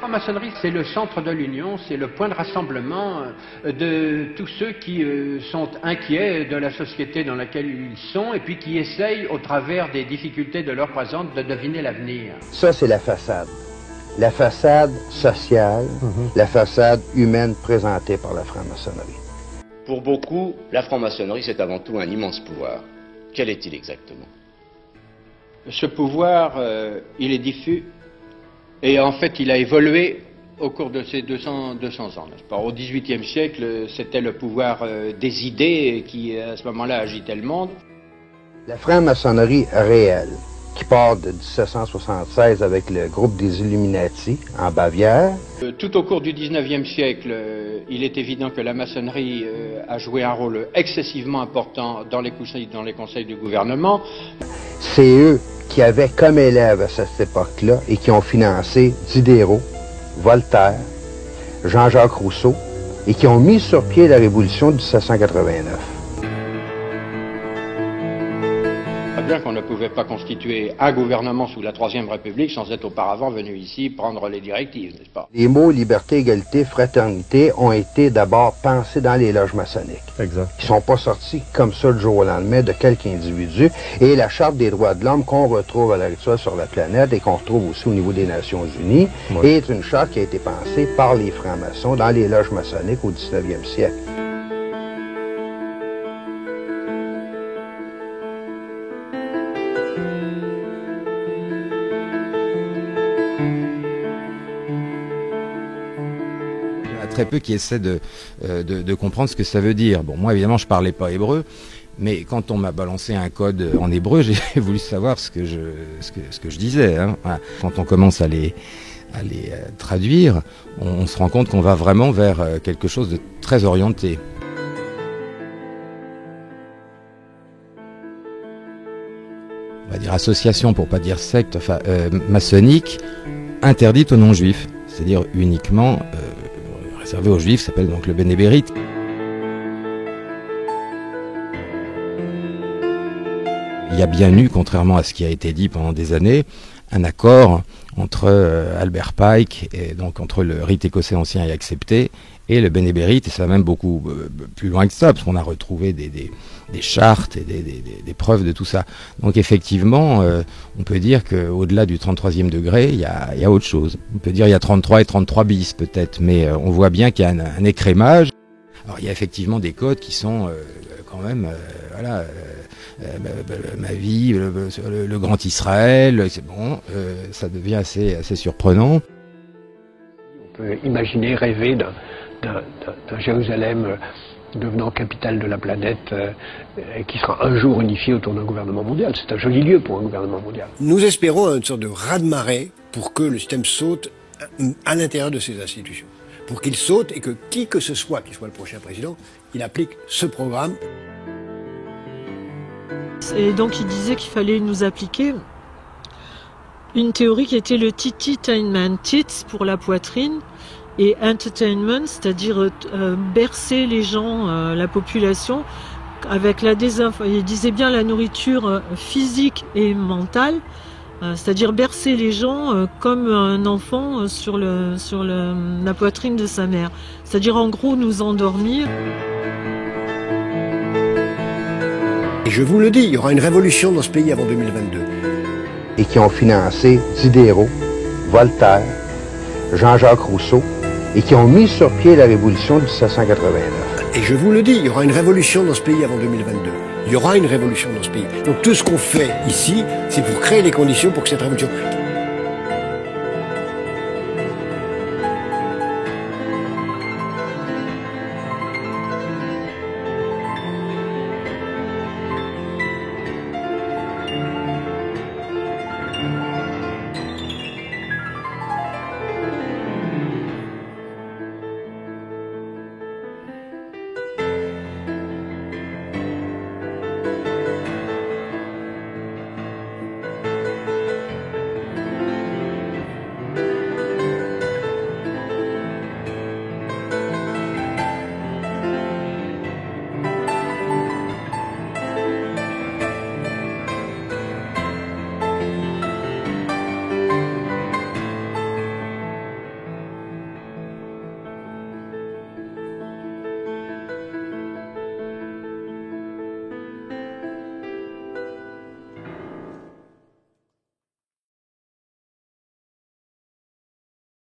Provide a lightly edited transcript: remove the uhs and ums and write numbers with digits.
franc-maçonnerie, c'est le centre de l'union, c'est le point de rassemblement de tous ceux qui sont inquiets de la société dans laquelle ils sont et puis qui essayent, au travers des difficultés de leur présente, de deviner l'avenir. Ça, c'est la façade. La façade sociale, la façade humaine présentée par la franc-maçonnerie. Pour beaucoup, la franc-maçonnerie, c'est avant tout un immense pouvoir. Quel est-il exactement? Ce pouvoir, il est diffus. Et en fait, il a évolué au cours de ces 200 ans, n'est-ce pas? Au XVIIIe siècle, c'était le pouvoir des idées qui, à ce moment-là, agitait le monde. La franc-maçonnerie réelle, qui part de 1776 avec le groupe des Illuminati en Bavière. Tout au cours du XIXe siècle, il est évident que la maçonnerie a joué un rôle excessivement important dans les conseils du gouvernement. C'est eux qui avaient comme élèves à cette époque-là et qui ont financé Diderot, Voltaire, Jean-Jacques Rousseau et qui ont mis sur pied la Révolution de 1789. Bien qu'on ne pouvait pas constituer un gouvernement sous la Troisième République sans être auparavant venu ici prendre les directives, n'est-ce pas? Les mots liberté, égalité, fraternité ont été d'abord pensés dans les loges maçonniques. Exact. Ils ne sont pas sortis comme ça du jour au lendemain de quelques individus. Et la Charte des droits de l'homme qu'on retrouve à l'heure actuelle sur la planète et qu'on retrouve aussi au niveau des Nations Unies est une charte qui a été pensée par les francs-maçons dans les loges maçonniques au 19e siècle. Très peu qui essaient de comprendre ce que ça veut dire. Bon, moi évidemment je parlais pas hébreu, mais quand on m'a balancé un code en hébreu, j'ai voulu savoir ce que je disais. Hein. Voilà. Quand on commence à les traduire, on se rend compte qu'on va vraiment vers quelque chose de très orienté. On va dire association pour pas dire secte, enfin maçonnique, interdite aux non-juifs, c'est-à-dire uniquement réservé aux juifs, s'appelle donc le bénébérite. Il y a bien eu, contrairement à ce qui a été dit pendant des années, un accord entre Albert Pike, et donc entre le rite écossais ancien et accepté, et le bénébérite, et ça va même beaucoup plus loin que ça, parce qu'on a retrouvé des chartes et des preuves de tout ça. Donc effectivement, on peut dire qu'au-delà du 33e degré, il y a autre chose. On peut dire qu'il y a 33 et 33 bis peut-être, mais on voit bien qu'il y a un écrémage. Alors il y a effectivement des codes qui sont quand même, voilà, ma vie, le grand Israël, c'est bon, ça devient assez surprenant. On peut imaginer, rêver d'un Jérusalem devenant capitale de la planète qui sera un jour unifiée autour d'un gouvernement mondial. C'est un joli lieu pour un gouvernement mondial. Nous espérons une sorte de raz-de-marée pour que le système saute à l'intérieur de ces institutions. Pour qu'il saute et que qui que ce soit, qui soit le prochain président, il applique ce programme. Et donc il disait qu'il fallait nous appliquer une théorie qui était le tititainment, tits pour la poitrine, et entertainment, c'est-à-dire bercer les gens, la population, avec la il disait bien la nourriture physique et mentale, c'est-à-dire bercer les gens comme un enfant sur la poitrine de sa mère, c'est-à-dire en gros nous endormir. Et je vous le dis, il y aura une révolution dans ce pays avant 2022. Et qui ont financé Diderot, Voltaire, Jean-Jacques Rousseau, et qui ont mis sur pied la Révolution de 1789. Et je vous le dis, il y aura une révolution dans ce pays avant 2022. Il y aura une révolution dans ce pays. Donc tout ce qu'on fait ici, c'est pour créer les conditions pour que cette révolution